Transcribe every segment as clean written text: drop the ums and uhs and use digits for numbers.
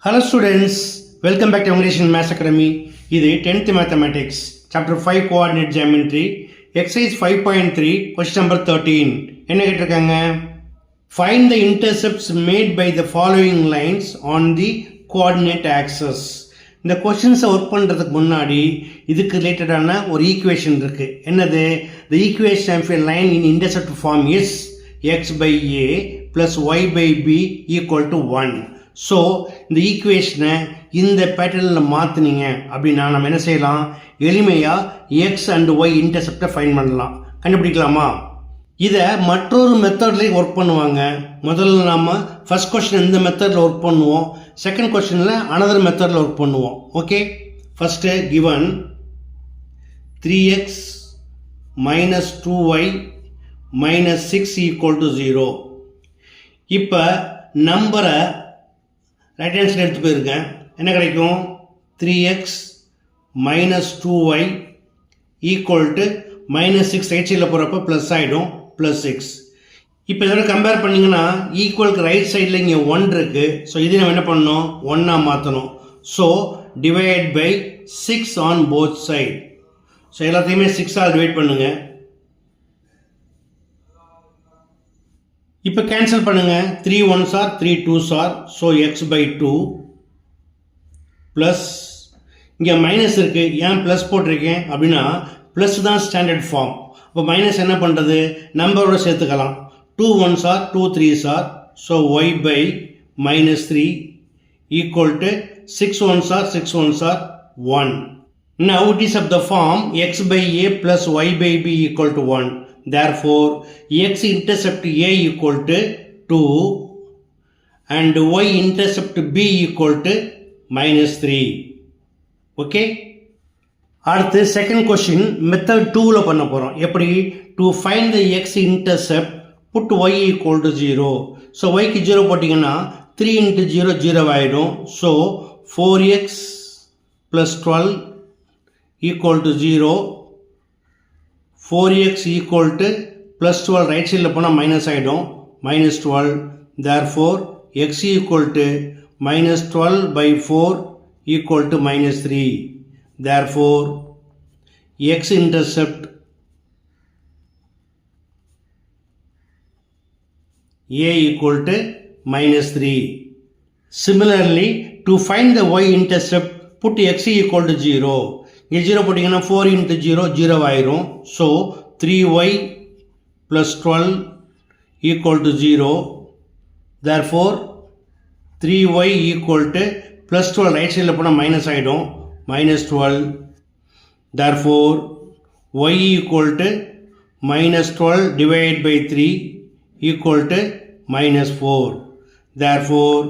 Hello students, welcome back to English in Maths Academy. இது 10th Mathematics, Chapter 5 Coordinate Geometry, Exercise 5.3, Question number 13. என்ன கேட்டிருக்காங்க? Find the intercepts made by the following lines on the coordinate axis. இந்த கொஸ்டின்ஸை work பண்ணுறதுக்கு முன்னாடி இதுக்கு ரிலேட்டடான ஒரு equation இருக்குது. என்னது? The equation of a line in intercept form is x by a plus y by b equal to 1. So இந்த ஈக்குவேஷனை இந்த பேட்டர்னில் மாற்றினீங்க அப்படின்னா நம்ம என்ன செய்யலாம்? எளிமையாக எக்ஸ் அண்ட் ஒய் இன்டர்செப்டை ஃபைண்ட் பண்ணலாம். கண்டுபிடிக்கலாமா? இதை மற்றொரு மெத்தட்லேயும் ஒர்க் பண்ணுவாங்க. முதல்ல நாம் ஃபர்ஸ்ட் கொஸ்டின் இந்த மெத்தடில் ஒர்க் பண்ணுவோம், செகண்ட் கொஸ்டினில் அனதர் மெத்தடில் ஒர்க் பண்ணுவோம். Okay, first given 3x minus 2y minus 6 equal to 0. இப்போ நம்பரை ரைட் ஹேண்ட் சைடு எடுத்து போயிருக்கேன். என்ன கிடைக்கும்? 3x minus 2y equal to -6 right சைடில் போகிறப்ப ப்ளஸ் ஆகிடும், ப்ளஸ் 6. இப்போ இதோட கம்பேர் பண்ணிங்கன்னா ஈக்குவலுக்கு ரைட் சைடில் இங்கே 1 இருக்குது. ஸோ இது நம்ம என்ன பண்ணணும்? 1ஆக மாற்றணும். So divide by 6 on both side. So எல்லாத்தையுமே 6ஆல் டிவைட் பண்ணுங்கள். இப்போ கேன்சல் பண்ணுங்க. 3 1s are 3 2s are, so x by 2 plus இங்கே மைனஸ் இருக்குது. ஏன் ப்ளஸ் போட்டிருக்கேன் அப்படின்னா ப்ளஸ் தான் ஸ்டாண்டர்ட் ஃபார்ம். இப்போ மைனஸ் என்ன பண்ணுறது? நம்பரோட சேர்த்துக்கலாம். 2 1s are 2 3s are, so y by -3 equal to 6 1s are 6 1s are 1. Now it is of the form x by a plus y by b equal to 1. Therefore, x-intercept A equal to 2 and y-intercept B equal to -3. Okay? அடுத்து second question method 2ல் பண்ண போகிறோம். எப்படி? to find the x-intercept put y equal to 0. So yக்கு 0 போட்டிங்கன்னா 3 into 0 0 ஆகிடும். So 4x plus 12 equal to 0. 4x equal to plus 12 right சைடில் போனால் minus ஆகிடும், -12. therefore x equal to -12 by 4 equal to -3. therefore x intercept A equal to -3. Similarly, to find the y intercept put x equal to 0. இங்கே 0 போட்டிங்கன்னா 4 into 0 0 ஆயிரும். So 3y plus 12 equal to 0. therefore 3y equal to plus 12 right சைடில் போனால் minus ஆகிடும், -12. therefore y equal to -12 divided by 3 equal to -4. therefore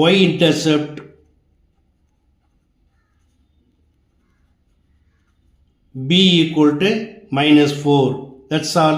y intercept B equal to -4. That's all.